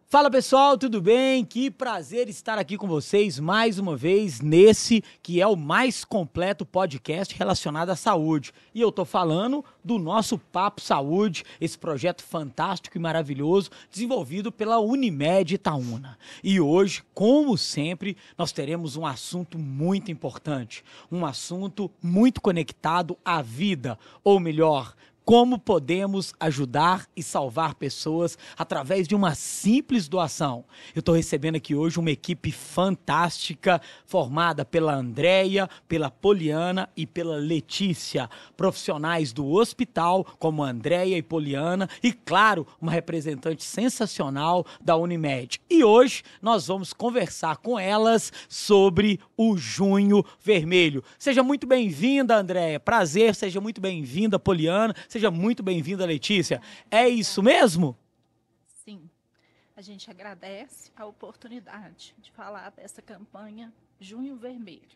Fala pessoal, tudo bem? Que prazer estar aqui com vocês mais uma vez nesse que é o mais completo podcast relacionado à saúde. E eu tô falando do nosso Papo Saúde, esse projeto fantástico e maravilhoso desenvolvido pela Unimed Itaúna. E hoje, como sempre, nós teremos um assunto muito importante, um assunto muito conectado à vida, ou melhor, como podemos ajudar e salvar pessoas através de uma simples doação. Eu estou recebendo aqui hoje uma equipe fantástica, formada pela Andréia, pela Poliana e pela Letícia, profissionais do hospital, como Andréia e Poliana, e claro, uma representante sensacional da Unimed. E hoje nós vamos conversar com elas sobre o Junho Vermelho. Seja muito bem-vinda, Andréia, prazer, seja muito bem-vinda, Poliana, seja muito bem-vinda, Letícia. É isso mesmo? Sim. A gente agradece a oportunidade de falar dessa campanha Junho Vermelho.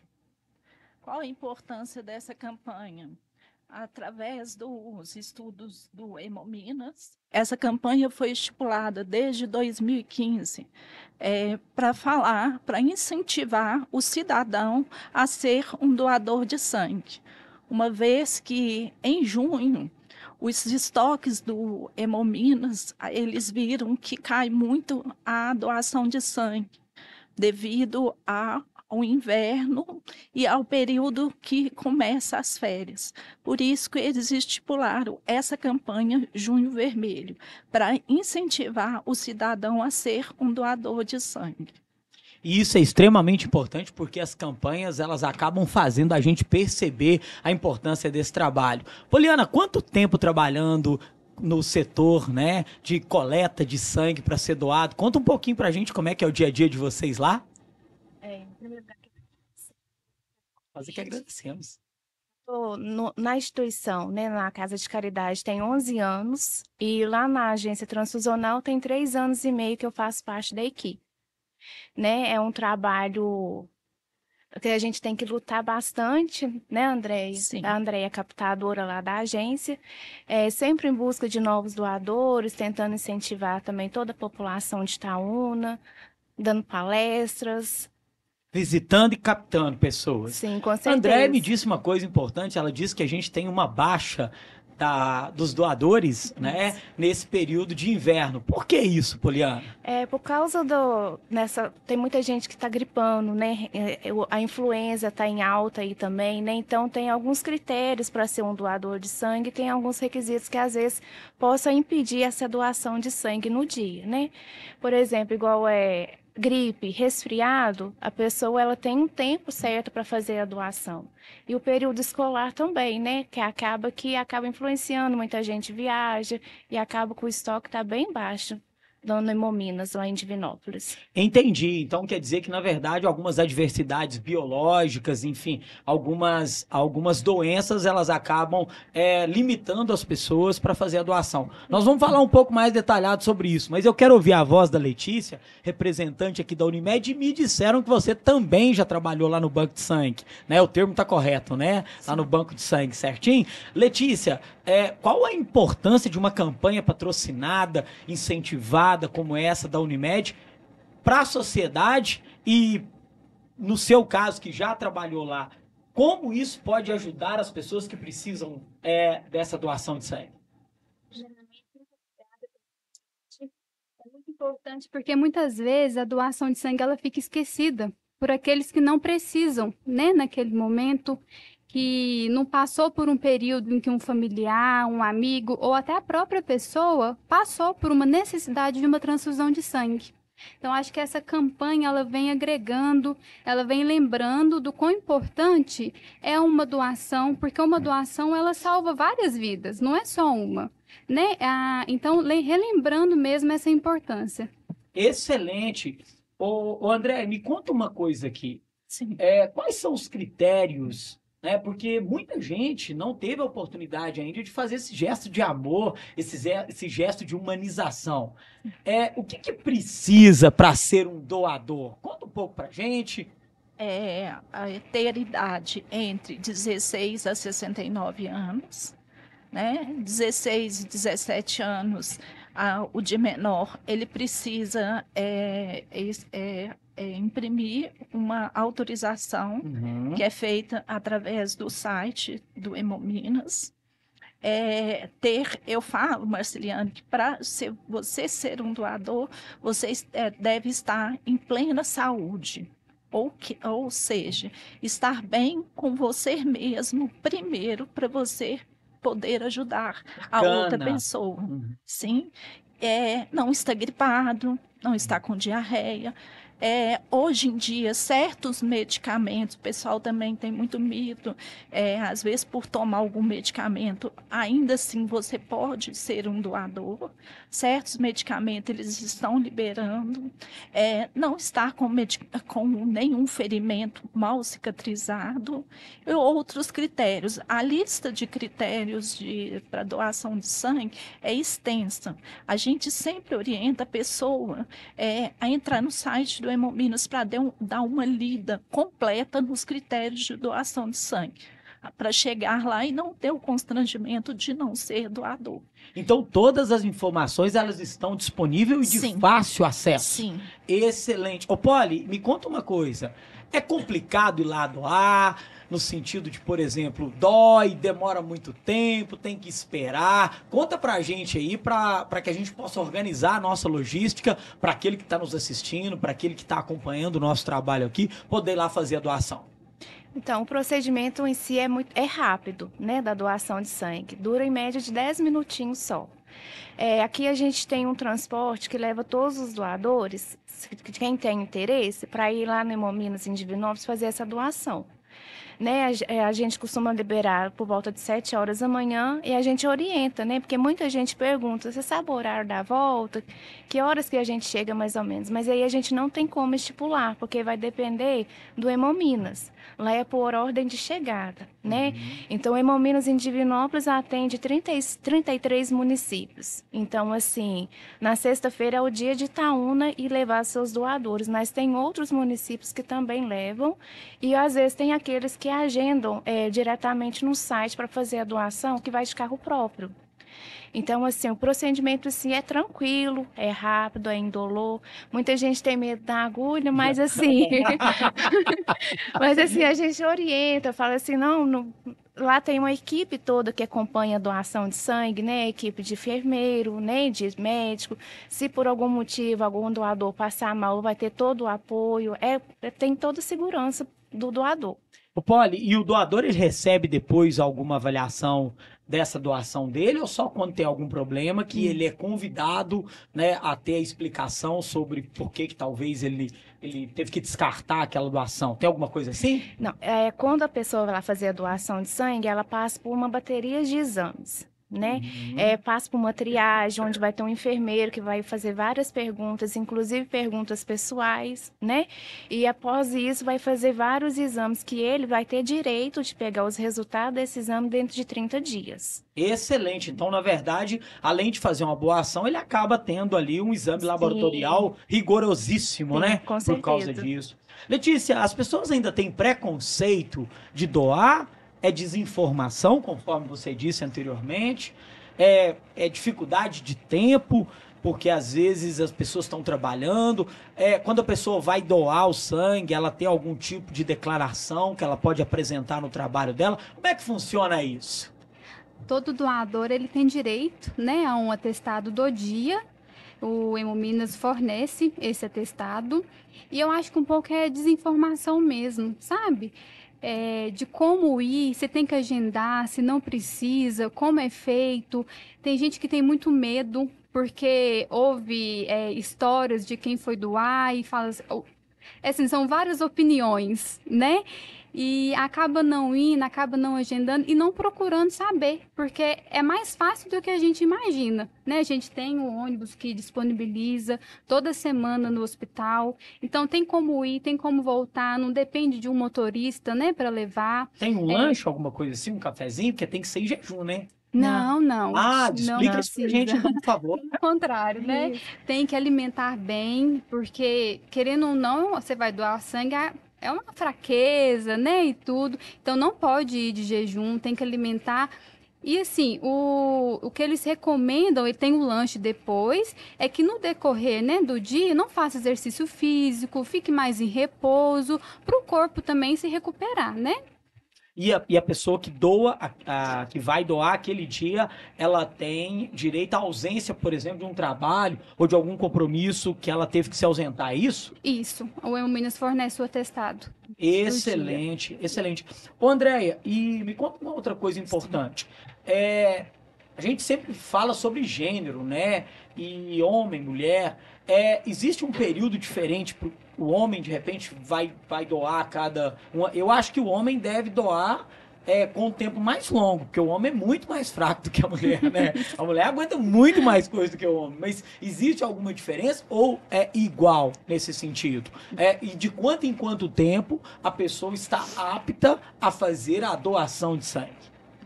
Qual a importância dessa campanha? Através dos estudos do Hemominas, essa campanha foi estipulada desde 2015 para incentivar o cidadão a ser um doador de sangue, uma vez que em junho os estoques do Hemominas, eles viram que cai muito a doação de sangue, devido ao inverno e ao período que começa as férias. Por isso que eles estipularam essa campanha Junho Vermelho, para incentivar o cidadão a ser um doador de sangue. E isso é extremamente importante porque as campanhas elas acabam fazendo a gente perceber a importância desse trabalho. Poliana, quanto tempo trabalhando no setor, né, de coleta de sangue para ser doado? Conta um pouquinho para a gente como é que é o dia a dia de vocês lá. Em primeiro lugar, Nós é que agradecemos. na instituição, né, na Casa de Caridade, tem 11 anos e lá na agência transfusional tem 3 anos e meio que eu faço parte da equipe. Né? É um trabalho que a gente tem que lutar bastante, né, Andréia? Sim. A Andréia é captadora lá da agência, sempre em busca de novos doadores, tentando incentivar também toda a população de Itaúna, dando palestras. Visitando e captando pessoas. Sim, com certeza. André me disse uma coisa importante, ela disse que a gente tem uma baixa dos doadores, né, nesse período de inverno. Por que isso, Poliana? Por causa tem muita gente que está gripando, né? A influenza está em alta aí também, né? Então tem alguns critérios para ser um doador de sangue, tem alguns requisitos que às vezes possam impedir essa doação de sangue no dia, né? Por exemplo, igual gripe, resfriado, a pessoa ela tem um tempo certo para fazer a doação. E o período escolar também, né? Que acaba influenciando, muita gente viaja e acaba com o estoque tá bem baixo. Dona Hemominas, lá em Divinópolis. Entendi. Então quer dizer que, na verdade, algumas adversidades biológicas, enfim, algumas doenças, elas acabam limitando as pessoas para fazer a doação. Nós vamos falar um pouco mais detalhado sobre isso, mas eu quero ouvir a voz da Letícia, representante aqui da Unimed, e me disseram que você também já trabalhou lá no Banco de Sangue, né? O termo está correto, né? Lá no Banco de Sangue, certinho? Letícia, qual a importância de uma campanha patrocinada, incentivada, como essa da Unimed, para a sociedade e, no seu caso, que já trabalhou lá, como isso pode ajudar as pessoas que precisam dessa doação de sangue? É muito importante porque muitas vezes a doação de sangue ela fica esquecida por aqueles que não precisam, né, naquele momento, que não passou por um período em que um familiar, um amigo ou até a própria pessoa passou por uma necessidade de uma transfusão de sangue. Então, acho que essa campanha ela vem agregando, ela vem lembrando do quão importante é uma doação, porque uma doação ela salva várias vidas, não é só uma, né? Então, relembrando mesmo essa importância. Excelente. Ô André, me conta uma coisa aqui. Sim. Quais são os critérios, né? Porque muita gente não teve a oportunidade ainda de fazer esse gesto de amor, esse gesto de humanização. O que precisa para ser um doador? Conta um pouco pra gente. Ter idade entre 16 a 69 anos, né? 16 e 17 anos o de menor, ele precisa imprimir uma autorização que é feita através do site do Hemominas. Eu falo, Marceliane, que para você ser um doador, você deve estar em plena saúde. Ou seja, estar bem com você mesmo primeiro, para você poder ajudar a outra pessoa. Sim, não está gripado, não está com diarreia. Hoje em dia, certos medicamentos, o pessoal também tem muito mito, às vezes por tomar algum medicamento, ainda assim você pode ser um doador. Certos medicamentos eles estão liberando, não estar com nenhum ferimento mal cicatrizado, e outros critérios. A lista de critérios para doação de sangue é extensa. A gente sempre orienta a pessoa a entrar no site do Hemominas para dar uma lida completa nos critérios de doação de sangue, para chegar lá e não ter o constrangimento de não ser doador. Então, todas as informações, elas estão disponíveis e de fácil acesso. Sim. Excelente. Ô, Poli, me conta uma coisa. É complicado ir lá doar, no sentido de, por exemplo, dói, demora muito tempo, tem que esperar. Conta pra gente aí, pra que a gente possa organizar a nossa logística, para aquele que está nos assistindo, para aquele que está acompanhando o nosso trabalho aqui, poder ir lá fazer a doação. Então, o procedimento em si é rápido, né, da doação de sangue. Dura em média de 10 minutinhos só. Aqui a gente tem um transporte que leva todos os doadores, quem tem interesse, para ir lá no Hemominas em Divinópolis fazer essa doação. Né, a gente costuma liberar por volta de 7 horas da manhã e a gente orienta, né? Porque muita gente pergunta, você sabe o horário da volta? Que horas que a gente chega mais ou menos? Mas aí a gente não tem como estipular, porque vai depender do Hemominas. Lá é por ordem de chegada, né? Então, o Hemominas em Divinópolis atende 33 municípios. Então, assim, na sexta-feira é o dia de Itaúna e levar seus doadores, mas tem outros municípios que também levam e às vezes tem aqueles que agendam diretamente no site para fazer a doação, que vai de carro próprio. Então, assim, o procedimento assim, é tranquilo, é rápido, é indolor. Muita gente tem medo da agulha, mas assim... mas assim, a gente orienta, fala assim, não... Lá tem uma equipe toda que acompanha a doação de sangue, né? Equipe de enfermeiro, né? De médico. Se por algum motivo algum doador passar mal, vai ter todo o apoio. Tem toda a segurança do doador. Ô, Poli, e o doador ele recebe depois alguma avaliação dessa doação dele ou só quando tem algum problema que ele é convidado, né, a ter a explicação sobre por que talvez ele teve que descartar aquela doação? Tem alguma coisa assim? Não, quando a pessoa vai lá fazer a doação de sangue, ela passa por uma bateria de exames. Né? Passa por uma triagem, onde vai ter um enfermeiro que vai fazer várias perguntas, inclusive perguntas pessoais, né? E após isso vai fazer vários exames que ele vai ter direito de pegar os resultados desse exame dentro de 30 dias. Excelente. Então, na verdade, além de fazer uma boa ação, ele acaba tendo ali um exame laboratorial rigorosíssimo, né? Com certeza. Por causa disso. Letícia, as pessoas ainda têm preconceito de doar? É desinformação, conforme você disse anteriormente, é dificuldade de tempo, porque às vezes as pessoas estão trabalhando, quando a pessoa vai doar o sangue, ela tem algum tipo de declaração que ela pode apresentar no trabalho dela. Como é que funciona isso? Todo doador ele tem direito, né, a um atestado do dia. O Hemominas fornece esse atestado e eu acho que um pouco é desinformação mesmo, sabe? De como ir, você tem que agendar, se não precisa, como é feito. Tem gente que tem muito medo, porque houve histórias de quem foi doar e fala assim, são várias opiniões, né? E acaba não indo, acaba não agendando e não procurando saber, porque é mais fácil do que a gente imagina, né? A gente tem um ônibus que disponibiliza toda semana no hospital, então tem como ir, tem como voltar, não depende de um motorista, né, para levar. Tem um lanche, alguma coisa assim, um cafezinho, porque tem que ser em jejum, né? Não. Explica isso pra gente, então, por favor. Pelo contrário, né? Tem que alimentar bem, porque, querendo ou não, você vai doar sangue, é uma fraqueza, né, e tudo. Então, não pode ir de jejum, tem que alimentar E assim, o que eles recomendam, e tem o lanche depois, é que no decorrer, né, do dia, não faça exercício físico, fique mais em repouso, para o corpo também se recuperar, né? E a pessoa que doa, que vai doar aquele dia, ela tem direito à ausência, por exemplo, de um trabalho ou de algum compromisso que ela teve que se ausentar, é isso? Isso, o Hemominas fornece o atestado. Excelente, excelente. Ô, Andréia, e me conta uma outra coisa importante. A gente sempre fala sobre gênero, né? E homem, mulher. Existe um período diferente para o homem, de repente, vai doar eu acho que o homem deve doar com um tempo mais longo, porque o homem é muito mais fraco do que a mulher, né? A mulher aguenta muito mais coisa do que o homem. Mas existe alguma diferença ou é igual nesse sentido? E de quanto em quanto tempo a pessoa está apta a fazer a doação de sangue?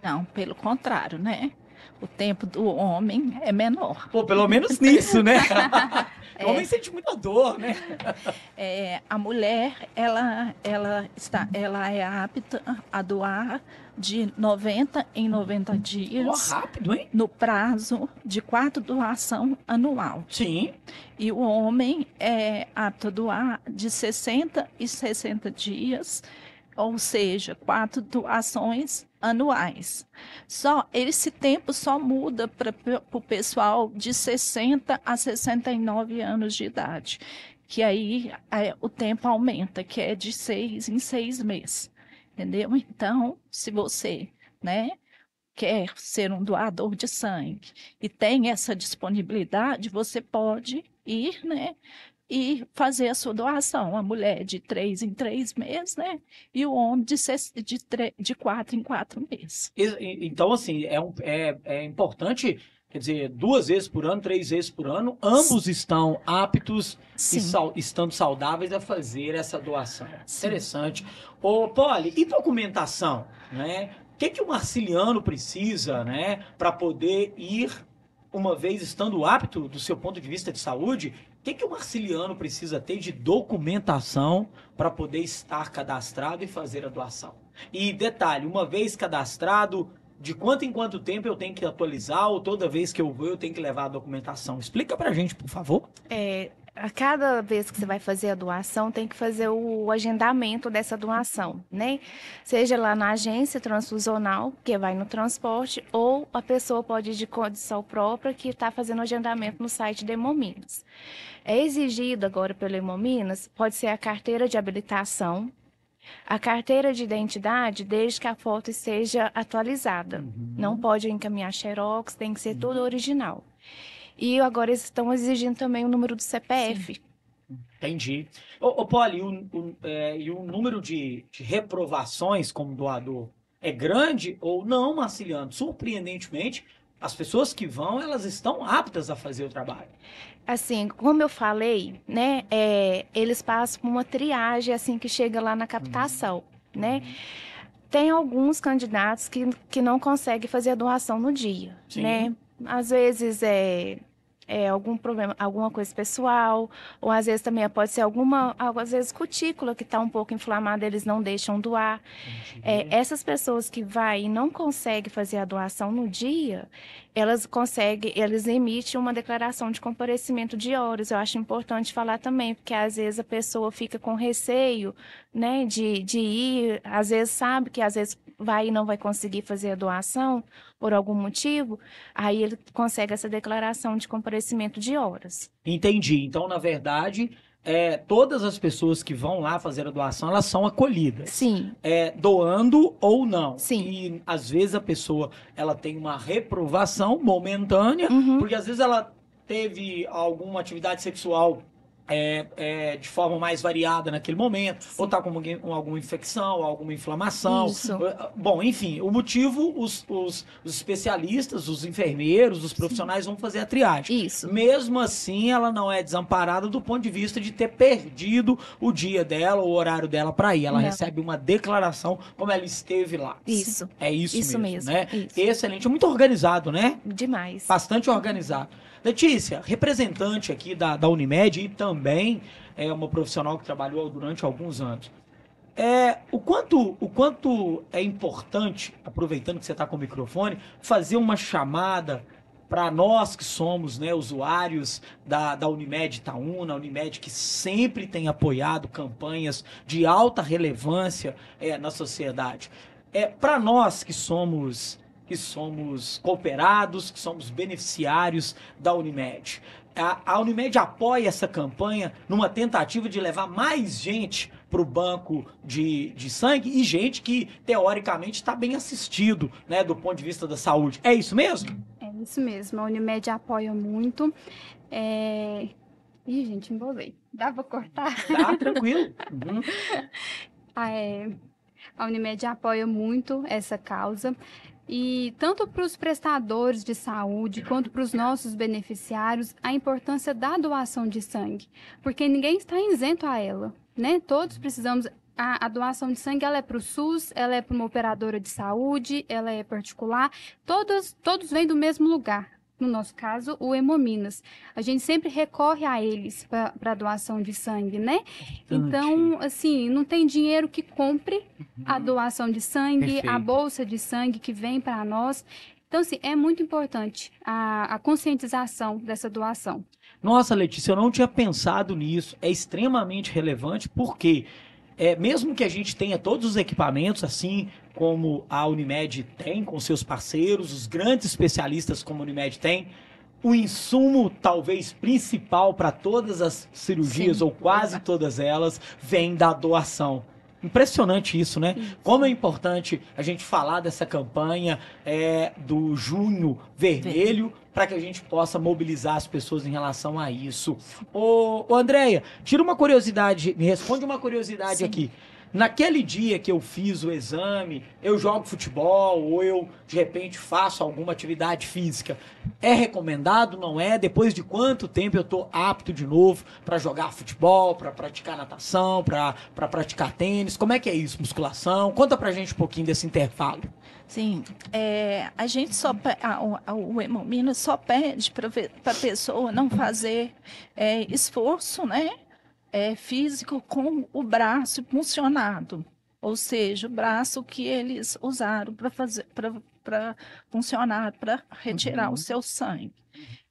Não, pelo contrário, né? O tempo do homem é menor. Pô, pelo menos nisso, né? O homem sente muita dor, né? A mulher, ela é apta a doar de 90 em 90 dias. Rápido, hein? No prazo de 4 doação anual. Sim. E o homem é apto a doar de 60 e 60 dias, ou seja, 4 doações anuais. Esse tempo só muda para o pessoal de 60 a 69 anos de idade, que aí o tempo aumenta, que é de 6 em 6 meses, entendeu? Então, se você, né, quer ser um doador de sangue e tem essa disponibilidade, você pode ir, né, e fazer a sua doação. A mulher de 3 em 3 meses, né? E o homem de 4 em 4 meses. Então, assim, é importante, quer dizer, 2 vezes por ano, 3 vezes por ano, ambos estão aptos e estando saudáveis a fazer essa doação. Sim. Interessante. Ô, Poli, e documentação, né? O que o marciliano precisa, né, para poder ir, uma vez estando apto do seu ponto de vista de saúde, o que o marciliano precisa ter de documentação para poder estar cadastrado e fazer a doação? E detalhe, uma vez cadastrado, de quanto em quanto tempo eu tenho que atualizar ou toda vez que eu vou eu tenho que levar a documentação? Explica pra gente, por favor. A cada vez que você vai fazer a doação, tem que fazer o agendamento dessa doação, né? Seja lá na agência transfusional, que vai no transporte, ou a pessoa pode ir de condição própria, que está fazendo o agendamento no site da Hemominas. É exigido agora pelo Hemominas, pode ser a carteira de habilitação, a carteira de identidade, desde que a foto esteja atualizada. Não pode encaminhar xerox, tem que ser tudo original. E agora eles estão exigindo também o número do CPF. Sim. Entendi. Ô Poli, e o número de reprovações como doador é grande ou não, Marciliano? Surpreendentemente, as pessoas que vão, elas estão aptas a fazer o trabalho. Assim, como eu falei, né, eles passam por uma triagem assim que chega lá na captação, né? Tem alguns candidatos que não conseguem fazer a doação no dia, Sim. né? Às vezes algum problema, alguma coisa pessoal, ou às vezes também pode ser às vezes cutícula que está um pouco inflamada, eles não deixam doar. Essas pessoas que vai e não conseguem fazer a doação no dia, eles emitem uma declaração de comparecimento de horas. Eu acho importante falar também, porque às vezes a pessoa fica com receio, né, de ir, às vezes sabe que às vezes vai e não vai conseguir fazer a doação por algum motivo, aí ele consegue essa declaração de comparecimento de horas. Entendi. Então, na verdade, todas as pessoas que vão lá fazer a doação, elas são acolhidas. Sim. Doando ou não. Sim. E, às vezes, a pessoa ela tem uma reprovação momentânea, porque, às vezes, ela teve alguma atividade sexual de forma mais variada naquele momento, sim, ou está com alguma infecção, alguma inflamação. Isso. Bom, enfim, o motivo, os especialistas, os enfermeiros, os profissionais, sim, vão fazer a triagem. Isso. Mesmo assim, ela não é desamparada do ponto de vista de ter perdido o dia dela, o horário dela para ir. Ela recebe uma declaração como ela esteve lá. Isso. É isso mesmo, né? Isso. Excelente. É muito organizado, né? Demais. Bastante organizado. Letícia, representante aqui da Unimed e também uma profissional que trabalhou durante alguns anos. O quanto é importante, aproveitando que você está com o microfone, fazer uma chamada para nós que somos, né, usuários da Unimed Itaúna, a Unimed que sempre tem apoiado campanhas de alta relevância na sociedade. Para nós que somos cooperados, que somos beneficiários da Unimed. A Unimed apoia essa campanha numa tentativa de levar mais gente para o banco de sangue e gente que, teoricamente, está bem assistido, né, do ponto de vista da saúde. É isso mesmo? É isso mesmo. A Unimed apoia muito. Ih, gente, embolei. Dá para cortar? Tá, tranquilo. Uhum. A Unimed apoia muito essa causa. E tanto para os prestadores de saúde quanto para os nossos beneficiários, a importância da doação de sangue, porque ninguém está isento a ela, né? Todos precisamos. A doação de sangue, ela é para o SUS, ela é para uma operadora de saúde, ela é particular, todos vêm do mesmo lugar. No nosso caso, o Hemominas. A gente sempre recorre a eles para a doação de sangue, né? Então, assim, não tem dinheiro que compre a doação de sangue, Perfeito. a bolsa de sangue que vem para nós. Então, assim, é muito importante a conscientização dessa doação. Nossa, Letícia, eu não tinha pensado nisso. É extremamente relevante porque mesmo que a gente tenha todos os equipamentos, assim como a Unimed tem com seus parceiros, os grandes especialistas como a Unimed tem, o insumo talvez principal para todas as cirurgias, Sim, ou quase todas elas, vem da doação. Impressionante isso, né? Como é importante a gente falar dessa campanha do Junho Vermelho para que a gente possa mobilizar as pessoas em relação a isso. Ô Andréia, tira uma curiosidade, me responde uma curiosidade aqui. Naquele dia que eu fiz o exame, eu jogo futebol ou eu, de repente, faço alguma atividade física. É recomendado, não é? Depois de quanto tempo eu estou apto de novo para jogar futebol, para praticar natação, para praticar tênis? Como é que é isso, musculação? Conta pra gente um pouquinho desse intervalo. Sim, a gente o Hemominas só pede para a pessoa não fazer esforço, né? Físico com o braço funcionado, ou seja, o braço que eles usaram para funcionar, para retirar o seu sangue.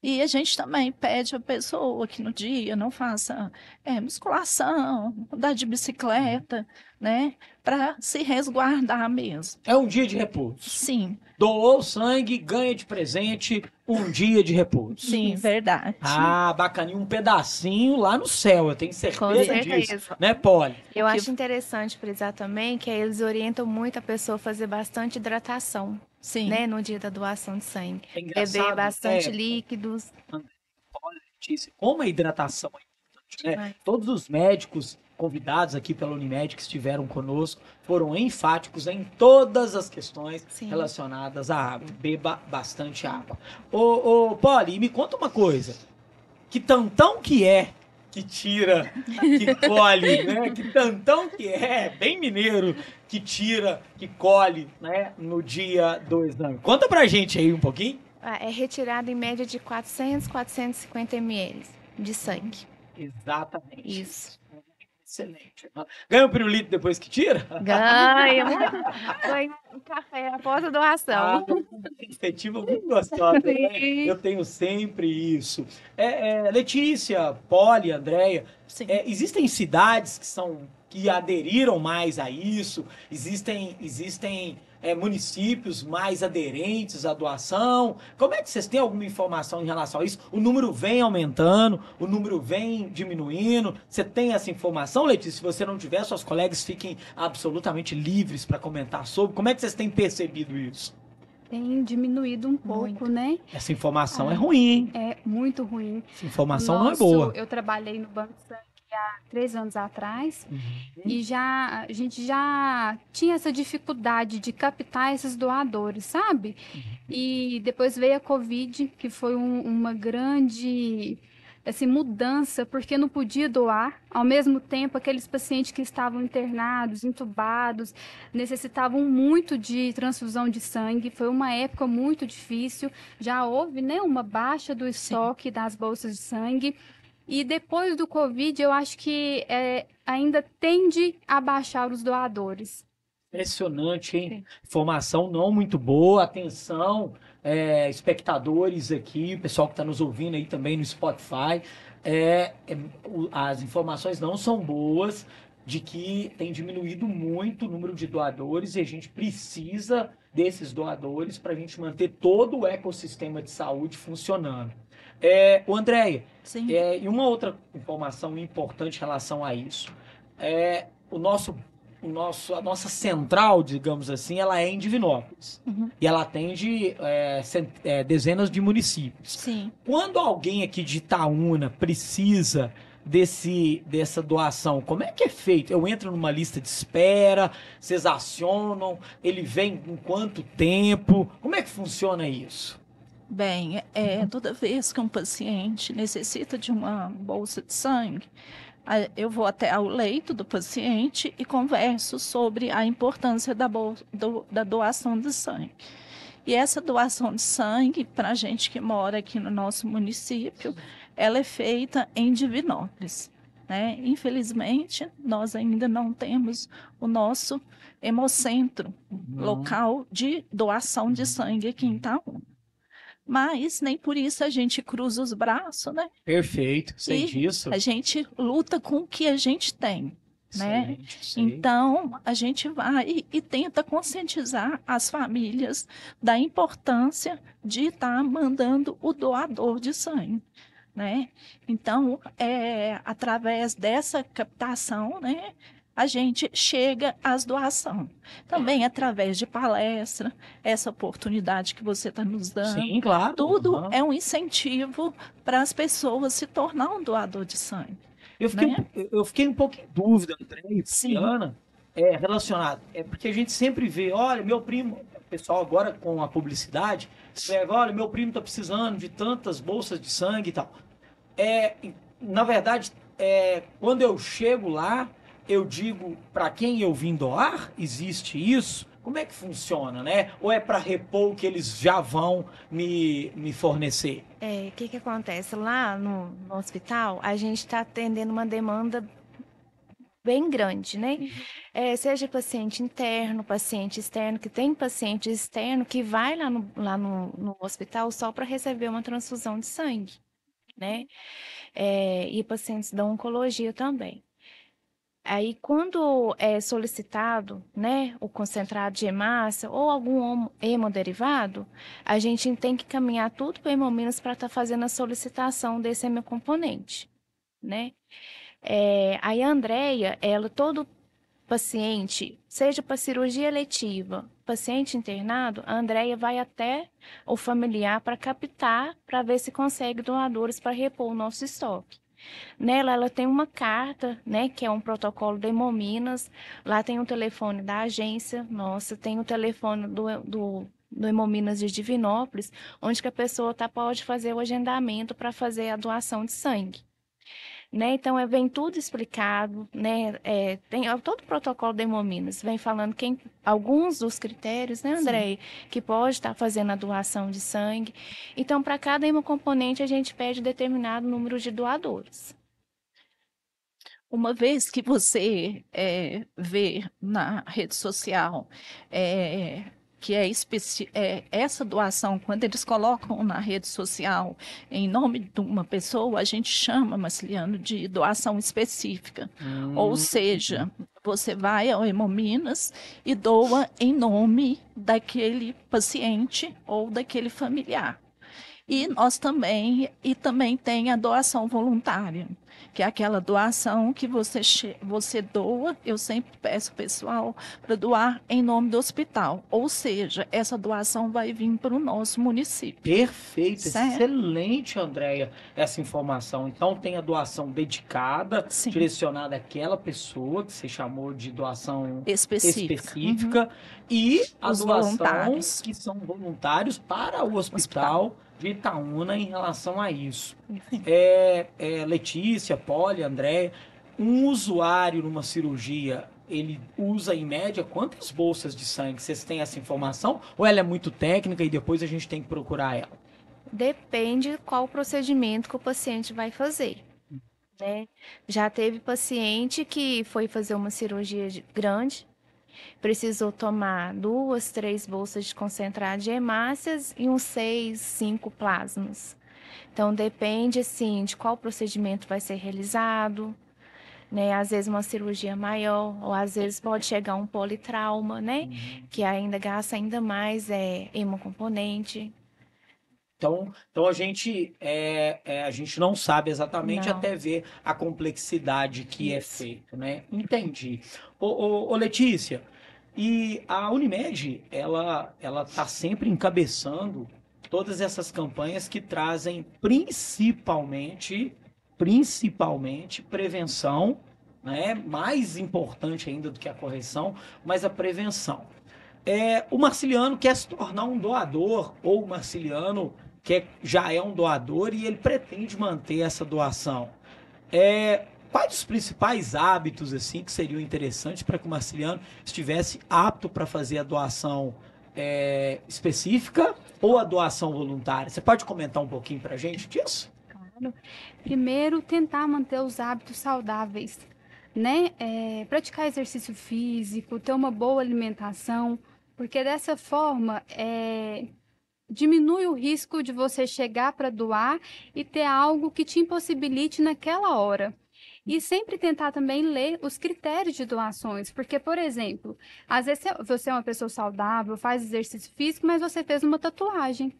E a gente também pede à pessoa que no dia não faça musculação, andar de bicicleta, né, para se resguardar mesmo. É um dia de repouso. Sim. Doou sangue, ganha de presente um dia de repouso. Sim, verdade. Ah, bacaninho, um pedacinho lá no céu, eu tenho certeza Com disso. certeza. Né, Poli? Eu acho interessante frisar também que eles orientam muito a pessoa a fazer bastante hidratação, Sim. né, no dia da doação de sangue. É engraçado, Beber bastante líquidos. Olha, Letícia, como a hidratação é importante, né? Demais. Todos os médicos convidados aqui pela Unimed que estiveram conosco foram enfáticos em todas as questões Sim. relacionadas à água. Beba bastante água. Ô, Poli, me conta uma coisa. Que tantão que é que tira, que colhe, né? Que tantão que bem mineiro, que tira, que colhe, né? No dia do exame. Conta pra gente aí um pouquinho. É retirado em média de 400, 450 ml de sangue. Exatamente. Isso. Excelente. Ganha um pirulito depois que tira? Ganha. Ganha um café após a doação. Efetiva muito gostosa, né? Eu tenho sempre isso. Letícia, Poli, Andréia, Sim. existem cidades que aderiram mais a isso? Existem municípios mais aderentes à doação? Como é que vocês têm alguma informação em relação a isso? O número vem aumentando, o número vem diminuindo. Você tem essa informação, Letícia? Se você não tiver, suas colegas fiquem absolutamente livres para comentar sobre. Como é que vocês têm percebido isso? Tem diminuído um pouco, né? Essa informação é ruim, hein? É muito ruim. Essa informação não é boa. Eu trabalhei no Banco de Sangue há 3 anos atrás e a gente já tinha essa dificuldade de captar esses doadores, sabe? E depois veio a Covid, que foi uma grande mudança, porque não podia doar. Ao mesmo tempo, aqueles pacientes que estavam internados, entubados, necessitavam muito de transfusão de sangue. Foi uma época muito difícil. Já houve, né, uma baixa do estoque das bolsas de sangue. E depois do Covid, eu acho que ainda tende a baixar os doadores. Impressionante, hein? Sim. Informação não muito boa. Atenção, espectadores aqui, pessoal que está nos ouvindo aí também no Spotify. As informações não são boas de que tem diminuído muito o número de doadores e a gente precisa desses doadores para a gente manter todo o ecossistema de saúde funcionando. Andréia, Sim. e uma outra informação importante em relação a isso. A nossa central, digamos assim, ela é em Divinópolis. Uhum. E ela atende dezenas de municípios. Sim. Quando alguém aqui de Itaúna precisa dessa doação, como é que é feito? Eu entro numa lista de espera, vocês acionam, ele vem em quanto tempo? Como é que funciona isso? Bem, toda vez que um paciente necessita de uma bolsa de sangue, eu vou até o leito do paciente e converso sobre a importância da doação de sangue. E essa doação de sangue, para a gente que mora aqui no nosso município, ela é feita em Divinópolis, né? Infelizmente, nós ainda não temos o nosso hemocentro, local de doação de sangue aqui em Itaúna. Mas nem por isso a gente cruza os braços, né? Perfeito, sei disso. A gente luta com o que a gente tem, né? Sei. Então, a gente vai e tenta conscientizar as famílias da importância de estar mandando o doador de sangue, né? Então, através dessa captação, né, a gente chega às doações. Também através de palestra, essa oportunidade que você está nos dando. Sim, claro. Tudo é um incentivo para as pessoas se tornar um doador de sangue. Eu fiquei um pouco em dúvida, André e Sim. Juliana, relacionado. Porque a gente sempre vê, olha, meu primo, o pessoal agora com a publicidade, olha, meu primo está precisando de tantas bolsas de sangue e tal. Na verdade, quando eu chego lá, eu digo para quem eu vim doar, existe isso? Como é que funciona, né? Ou é para repor o que eles já vão me fornecer? O que acontece? Lá no hospital, a gente está atendendo uma demanda bem grande, né? Seja paciente interno, paciente externo, que tem paciente externo que vai lá no hospital só para receber uma transfusão de sangue, né? E pacientes da oncologia também. Aí, quando é solicitado, né, o concentrado de hemácia ou algum hemodderivado, a gente tem que caminhar tudo para o Hemominas para estar fazendo a solicitação desse hemocomponente, né? Aí a Andréia, todo paciente, seja para cirurgia eletiva, paciente internado, a Andréia vai até o familiar para captar, para ver se consegue doadores para repor o nosso estoque. Nela, ela tem uma carta, né, que é um protocolo da Hemominas. Lá tem o telefone da agência nossa, tem o telefone do Hemominas de Divinópolis, onde que a pessoa pode fazer o agendamento para fazer a doação de sangue. Né? Então, vem tudo explicado, né? Tem todo o protocolo da Hemominas, vem falando alguns dos critérios, né, André, que pode estar fazendo a doação de sangue. Então, para cada hemocomponente, a gente pede determinado número de doadores. Uma vez que você vê na rede social que essa doação, quando eles colocam na rede social em nome de uma pessoa, a gente chama, Marciliano, de doação específica. Ou seja, você vai ao Hemominas e doa em nome daquele paciente ou daquele familiar. E nós também tem a doação voluntária, que é aquela doação que você doa. Eu sempre peço pessoal para doar em nome do hospital. Ou seja, essa doação vai vir para o nosso município. Perfeito, certo? Excelente, Andréia, essa informação. Então tem a doação dedicada, Sim. direcionada àquela pessoa que você chamou de doação específica. E a Os doação voluntários. que são voluntários para o hospital de Itaúna em relação a isso. Letícia, Poli, Andréia, um usuário numa cirurgia, ele usa em média quantas bolsas de sangue? Vocês têm essa informação? Ou ela é muito técnica e depois a gente tem que procurar ela? Depende qual procedimento que o paciente vai fazer, né? Já teve paciente que foi fazer uma cirurgia grande, precisou tomar 2, 3 bolsas de concentrado de hemácias e uns 6, 5 plasmas. Então depende assim de qual procedimento vai ser realizado, né? Às vezes uma cirurgia maior, ou às vezes pode chegar um politrauma, né? Que ainda gasta ainda mais hemocomponente. Então a gente não sabe exatamente Não. até ver a complexidade que é Isso. feito, né? Entendi. Ô, Letícia, e a Unimed, ela tá sempre encabeçando todas essas campanhas que trazem principalmente prevenção, né? Mais importante ainda do que a correção, mas a prevenção. O Marciliano quer se tornar um doador, ou o Marciliano já é um doador e ele pretende manter essa doação. Quais os principais hábitos assim que seriam interessantes para que o Marciliano estivesse apto para fazer a doação específica ou a doação voluntária? Você pode comentar um pouquinho para a gente disso? Claro. Primeiro, tentar manter os hábitos saudáveis, né? Praticar exercício físico, ter uma boa alimentação, porque dessa forma diminui o risco de você chegar para doar e ter algo que te impossibilite naquela hora. E sempre tentar também ler os critérios de doações, porque, por exemplo, às vezes você é uma pessoa saudável, faz exercício físico, mas você fez uma tatuagem.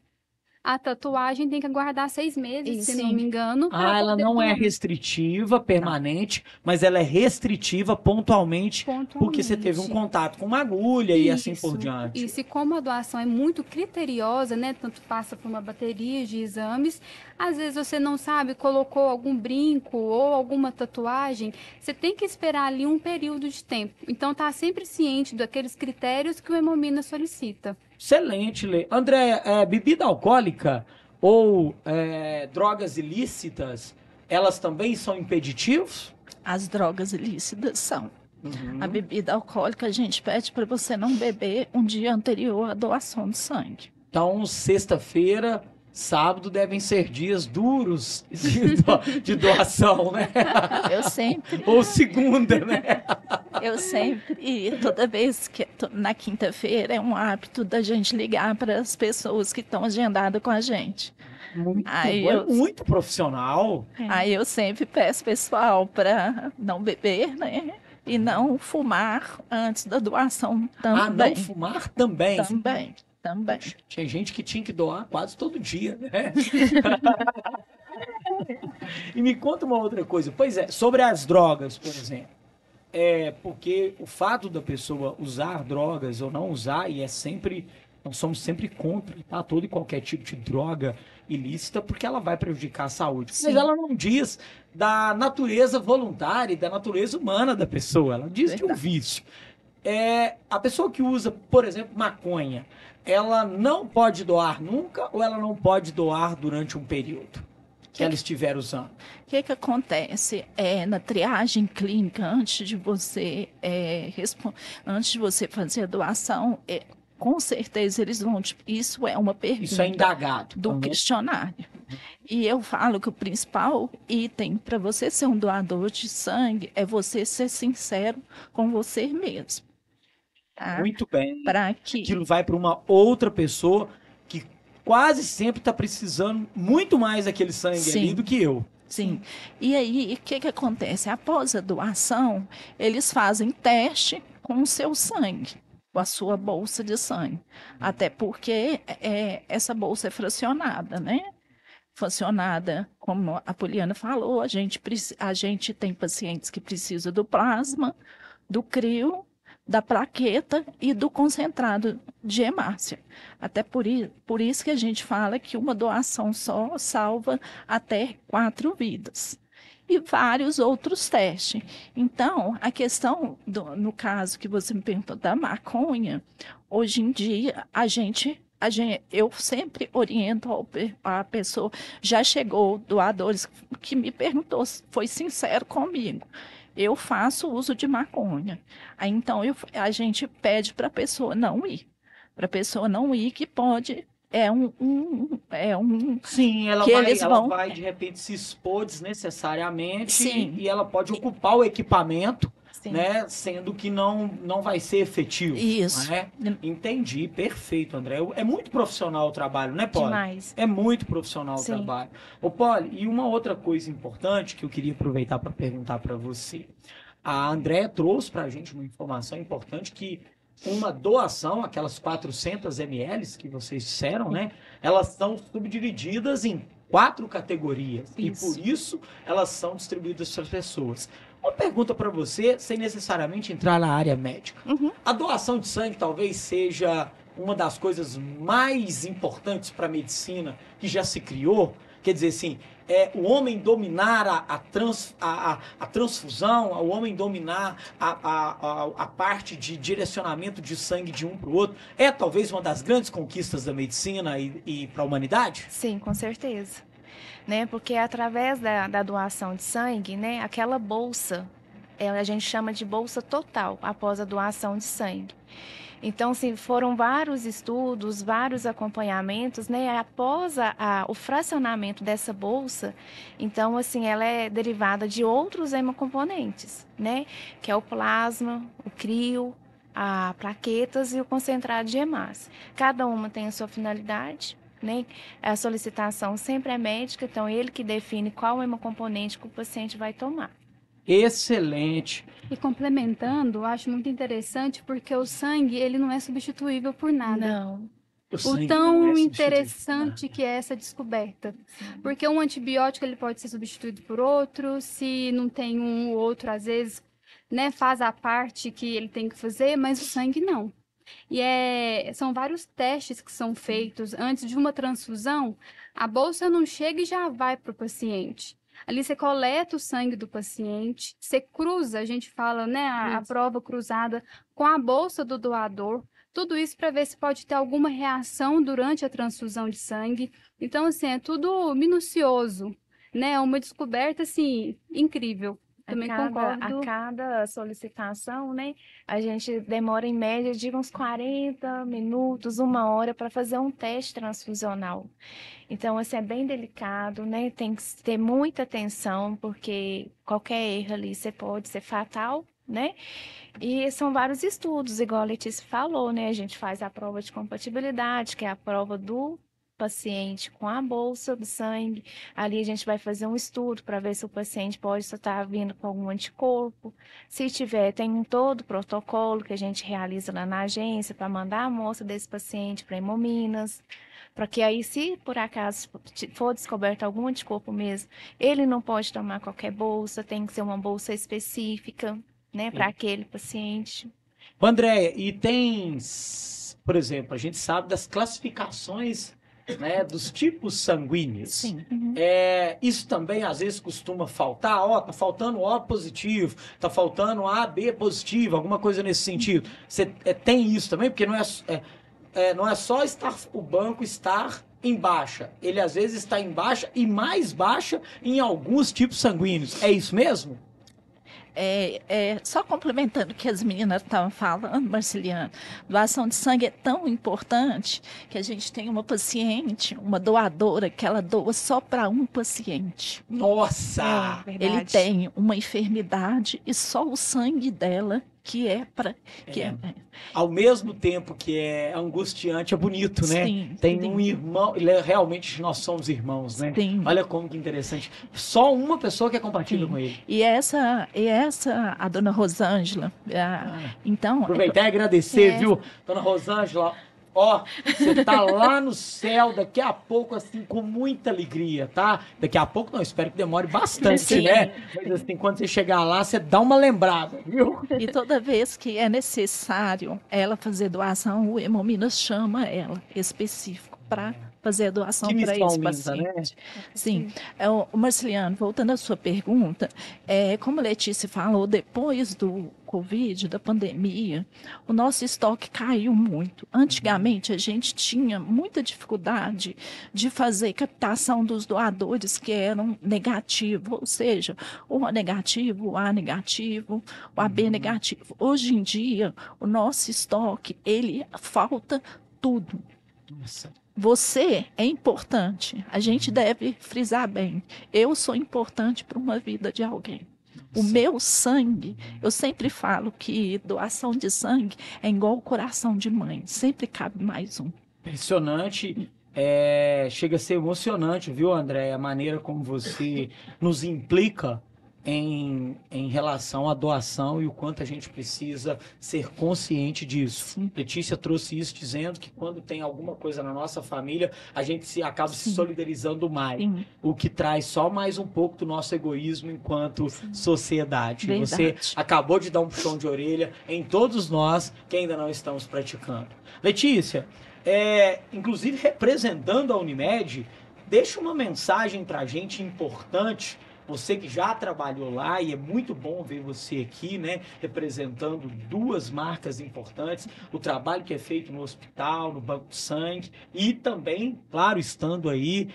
A tatuagem tem que aguardar 6 meses, se não me engano. Ela não é restritiva, permanente, mas ela é restritiva pontualmente, porque você teve um contato com uma agulha e assim por diante. Isso, e como a doação é muito criteriosa, né? Tanto passa por uma bateria de exames, às vezes você não sabe, colocou algum brinco ou alguma tatuagem, você tem que esperar ali um período de tempo. Então, tá sempre ciente daqueles critérios que o Hemomina solicita. Excelente, Lê. André, bebida alcoólica ou drogas ilícitas, elas também são impeditivos? As drogas ilícitas são. Uhum. A bebida alcoólica, a gente pede para você não beber um dia anterior à doação de sangue. Então, sexta-feira, sábado devem ser dias duros de doação, né? Eu sempre. Ou segunda, né? Eu sempre, e toda vez que na quinta-feira é um hábito da gente ligar para as pessoas que estão agendadas com a gente. Muito profissional. Aí eu sempre peço pessoal para não beber, né? E não fumar antes da doação também. Não fumar também? Também. Tinha gente que tinha que doar quase todo dia, né? E me conta uma outra coisa. Pois é, sobre as drogas, por exemplo. Porque o fato da pessoa usar drogas ou não usar, nós somos sempre contra, tá? Todo e qualquer tipo de droga ilícita, porque ela vai prejudicar a saúde. Sim. Mas ela não diz da natureza voluntária e da natureza humana da pessoa, ela diz de um vício. A pessoa que usa, por exemplo, maconha, ela não pode doar nunca ou ela não pode doar durante um período que ela estiver usando? O que acontece na triagem clínica, antes de você fazer a doação, com certeza eles vão... Isso é uma pergunta. Isso é indagado. Do questionário. E eu falo que o principal item para você ser um doador de sangue é você ser sincero com você mesmo. Tá? Muito bem. Para que aquilo vai para uma outra pessoa que quase sempre está precisando muito mais daquele sangue ali do que eu. Sim. E aí, o que acontece? Após a doação, eles fazem teste com o seu sangue, com a sua bolsa de sangue. Até porque essa bolsa é fracionada, né? Fracionada, como a Poliana falou, a gente tem pacientes que precisam do plasma, do crio, da plaqueta e do concentrado de hemácia. Até por isso que a gente fala que uma doação só salva até 4 vidas. E vários outros testes. Então, a questão, no caso que você me perguntou da maconha, hoje em dia, eu sempre oriento a pessoa, já chegou doadores que me perguntou, foi sincero comigo. Eu faço uso de maconha. Aí, então, a gente pede para a pessoa não ir. Para a pessoa não ir, que pode Sim, ela que vai, eles ela vão. vai de repente se expor desnecessariamente Sim. e ela pode ocupar o equipamento, Sim. né, sendo que não vai ser efetivo. Isso. Né? Entendi, perfeito, André. É muito profissional o trabalho, né, Polly? Demais. É muito profissional o Sim. trabalho. Ô, Polly, e uma outra coisa importante que eu queria aproveitar para perguntar para você. A André trouxe para a gente uma informação importante que uma doação, aquelas 400 ml que vocês disseram, né? Elas são subdivididas em 4 categorias e por isso elas são distribuídas para as pessoas. Uma pergunta para você, sem necessariamente entrar na área médica. A doação de sangue talvez seja uma das coisas mais importantes para a medicina que já se criou. Quer dizer assim, o homem dominar a transfusão, o homem dominar a parte de direcionamento de sangue de um para o outro, é talvez uma das grandes conquistas da medicina e para a humanidade? Sim, com certeza. Né? Porque através da doação de sangue, né, aquela bolsa, a gente chama de bolsa total após a doação de sangue. Então, assim, foram vários estudos, vários acompanhamentos, né? Após o fracionamento dessa bolsa, então, assim, ela é derivada de outros hemocomponentes, né? Que é o plasma, o crio, a plaquetas e o concentrado de hemácia. Cada uma tem a sua finalidade, né? A solicitação sempre é médica, então ele que define qual hemocomponente que o paciente vai tomar. Excelente. E complementando, eu acho muito interessante porque o sangue, ele não é substituível por nada. Não. O tão interessante que é essa descoberta. Porque um antibiótico, ele pode ser substituído por outro, se não tem um ou outro, às vezes, né, faz a parte que ele tem que fazer, mas o sangue não. E são vários testes que são feitos antes de uma transfusão. A bolsa não chega e já vai para o paciente. Ali você coleta o sangue do paciente, você cruza, a gente fala, né, a prova cruzada com a bolsa do doador. Tudo isso para ver se pode ter alguma reação durante a transfusão de sangue. Então, assim, é tudo minucioso, né? É uma descoberta, assim, incrível. Também concordo. A cada solicitação, né, a gente demora em média de uns 40 minutos, 1 hora para fazer um teste transfusional. Então, assim, é bem delicado, né, tem que ter muita atenção, porque qualquer erro ali pode ser fatal, né, e são vários estudos, igual a Letícia falou, né, a gente faz a prova de compatibilidade, que é a prova do paciente com a bolsa do sangue. Ali a gente vai fazer um estudo para ver se o paciente pode estar vindo com algum anticorpo. Se tiver, tem todo o protocolo que a gente realiza lá na agência para mandar a amostra desse paciente para Hemominas, para que aí, se por acaso for descoberto algum anticorpo mesmo, ele não pode tomar qualquer bolsa, tem que ser uma bolsa específica, né, para aquele paciente. Andréia, e tem, por exemplo, a gente sabe das classificações, né, dos tipos sanguíneos. Sim. Isso também às vezes costuma faltar. Tá faltando O positivo, tá faltando AB positivo, alguma coisa nesse sentido. Você tem isso também, porque não é só o banco estar em baixa. Ele às vezes está em baixa e mais baixa em alguns tipos sanguíneos. É isso mesmo? Só complementando o que as meninas estavam falando, Marciliano, doação de sangue é tão importante que a gente tem uma paciente, uma doadora, que ela doa só para um paciente. Nossa! Ele tem uma enfermidade e só o sangue dela que é para... Ao mesmo tempo que é angustiante, é bonito, né? Sim, tem sim. um irmão, realmente nós somos irmãos, né? Sim. Olha como que interessante. Só uma pessoa que compartilha com ele. E essa, a dona Rosângela, então... Aproveitar e agradecer, viu? Dona Rosângela, ó, você tá lá no céu daqui a pouco, assim, com muita alegria, tá? Daqui a pouco, não, espero que demore bastante, Sim. né? Mas assim, quando você chegar lá, você dá uma lembrada, viu? E toda vez que é necessário ela fazer doação, o Hemominas chama ela específico para fazer a doação Que para missão esse linda, paciente. né? Sim. O Marciliano, voltando à sua pergunta, como a Letícia falou, depois do Covid, da pandemia, o nosso estoque caiu muito. Antigamente, a gente tinha muita dificuldade de fazer captação dos doadores que eram negativos, ou seja, o O negativo, o A negativo, o AB negativo. Hoje em dia, o nosso estoque, ele falta tudo. Nossa. você é importante. A gente deve frisar bem. Eu sou importante para uma vida de alguém. O meu sangue, eu sempre falo que doação de sangue é igual o coração de mãe. Sempre cabe mais um. Impressionante. Chega a ser emocionante, viu, André? A maneira como você nos implica em relação à doação e o quanto a gente precisa ser consciente disso. Sim. Letícia trouxe isso dizendo que quando tem alguma coisa na nossa família, a gente acaba se Sim. solidarizando mais. Sim. O que traz só mais um pouco do nosso egoísmo enquanto sociedade. Verdade. Você acabou de dar um puxão de orelha em todos nós que ainda não estamos praticando. Letícia, inclusive representando a Unimed, deixa uma mensagem para a gente importante. Você que já trabalhou lá, e é muito bom ver você aqui, né, representando duas marcas importantes, o trabalho que é feito no hospital, no Banco de Sangue, e também, claro, estando aí,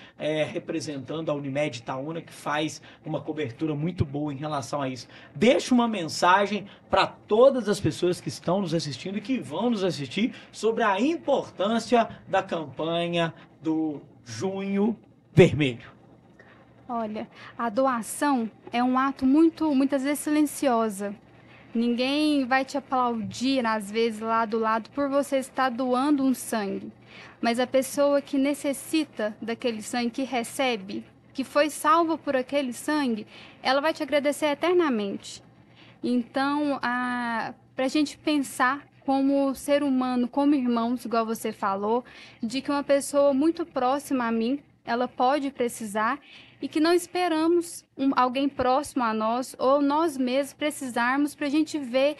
representando a Unimed Itaúna, que faz uma cobertura muito boa em relação a isso. Deixa uma mensagem para todas as pessoas que estão nos assistindo e que vão nos assistir sobre a importância da campanha do Junho Vermelho. Olha, a doação é um ato muitas vezes silenciosa. Ninguém vai te aplaudir, às vezes, lá do lado, por você estar doando um sangue. Mas a pessoa que necessita daquele sangue, que recebe, que foi salva por aquele sangue, ela vai te agradecer eternamente. Então, para a gente pensar como ser humano, como irmãos, igual você falou, de que uma pessoa muito próxima a mim, ela pode precisar, e que não esperamos alguém próximo a nós ou nós mesmos precisarmos para a gente ver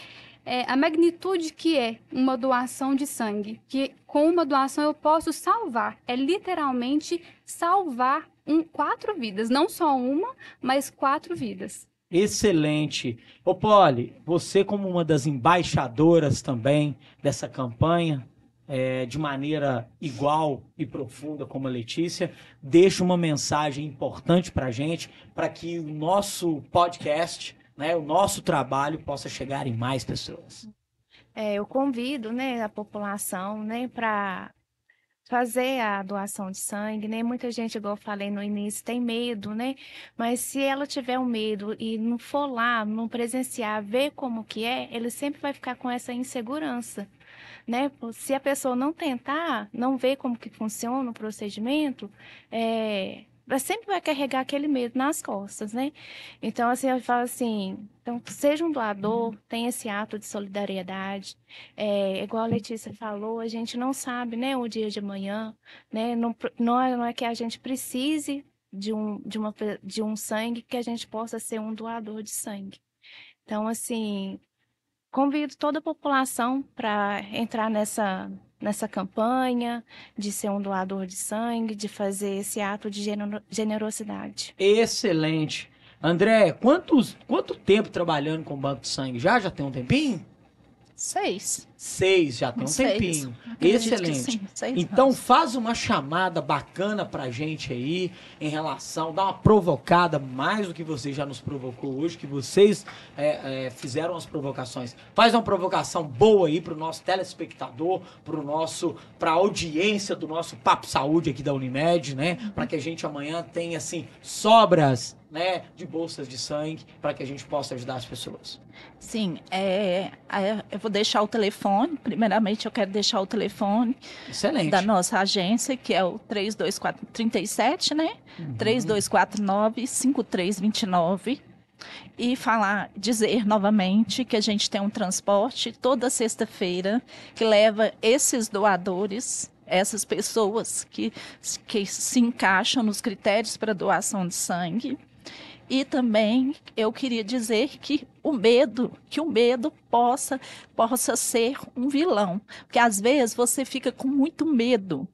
a magnitude que é uma doação de sangue. Que com uma doação eu posso salvar, literalmente salvar 4 vidas, não só uma, mas 4 vidas. Excelente. Ô Poli, você como uma das embaixadoras também dessa campanha, de maneira igual e profunda como a Letícia, deixa uma mensagem importante para a gente, para que o nosso podcast, né, o nosso trabalho possa chegar em mais pessoas. Eu convido, né, a população, né, para fazer a doação de sangue, né? Muita gente, igual eu falei no início, tem medo, né? Mas se ela tiver um medo e não for lá, não presenciar, ver como que ele sempre vai ficar com essa insegurança, né? Se a pessoa não tentar, não ver como que funciona o procedimento, sempre vai carregar aquele medo nas costas, né? Então, assim, eu falo assim, então, seja um doador, tenha esse ato de solidariedade. Igual a Letícia falou, a gente não sabe, né, o dia de amanhã, né? Não é que a gente precise de um sangue que a gente possa ser um doador de sangue. Então, assim, convido toda a população para entrar nessa campanha de ser um doador de sangue, de fazer esse ato de generosidade. Excelente. André, quanto tempo trabalhando com o Banco de Sangue? Já tem um tempinho? 6. 6, já tem um 6. tempinho. Acredito Excelente. que sim, 6 Então anos. faz uma chamada bacana pra gente aí, em relação, dá uma provocada mais do que você já nos provocou hoje, que vocês fizeram as provocações. Faz uma provocação boa aí pro nosso telespectador, pra audiência do nosso Papo Saúde aqui da Unimed, né? Pra que a gente amanhã tenha, assim, sobras, né, de bolsas de sangue, para que a gente possa ajudar as pessoas. Sim, eu vou deixar o telefone. Primeiramente, eu quero deixar o telefone Excelente. da nossa agência, que é o 3237, né? 3249-5329. E dizer novamente que a gente tem um transporte toda sexta-feira que leva esses doadores, essas pessoas que se encaixam nos critérios para doação de sangue. E também eu queria dizer que o medo possa ser um vilão. Porque às vezes você fica com muito medo,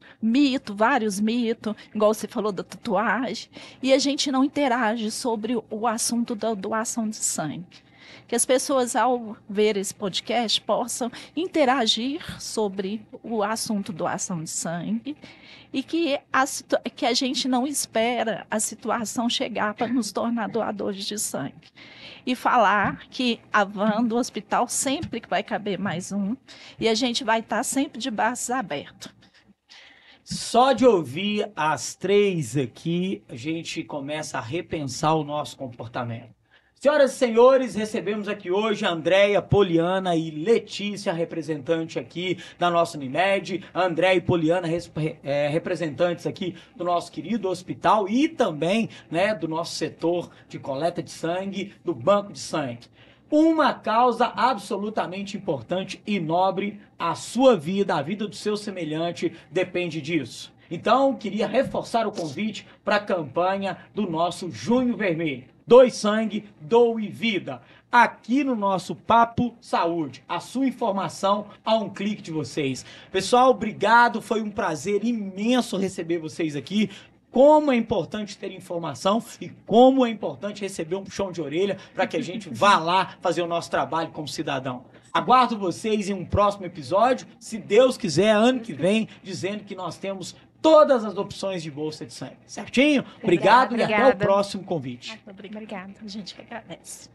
vários mitos, igual você falou da tatuagem, e a gente não interage sobre o assunto da doação de sangue. Que as pessoas, ao ver esse podcast, possam interagir sobre o assunto doação de sangue e que a gente não espera a situação chegar para nos tornar doadores de sangue. E falar que a van do hospital sempre vai caber mais um e a gente vai estar sempre de braços abertos. Só de ouvir as três aqui, a gente começa a repensar o nosso comportamento. Senhoras e senhores, recebemos aqui hoje a Andréia, Poliana e Letícia, representante aqui da nossa Unimed. A Andréia e Poliana, representantes aqui do nosso querido hospital e também, né, do nosso setor de coleta de sangue, do banco de sangue. Uma causa absolutamente importante e nobre, a sua vida, a vida do seu semelhante depende disso. Então, queria reforçar o convite para a campanha do nosso Junho Vermelho. Doe sangue, doe vida. Aqui no nosso Papo Saúde, a sua informação a um clique de vocês. Pessoal, obrigado, foi um prazer imenso receber vocês aqui. Como é importante ter informação e como é importante receber um puxão de orelha para que a gente vá lá fazer o nosso trabalho como cidadão. Aguardo vocês em um próximo episódio, se Deus quiser, ano que vem, dizendo que nós temos todas as opções de bolsa de sangue. Certinho? Obrigado e até o próximo convite. Obrigada. A gente que agradece.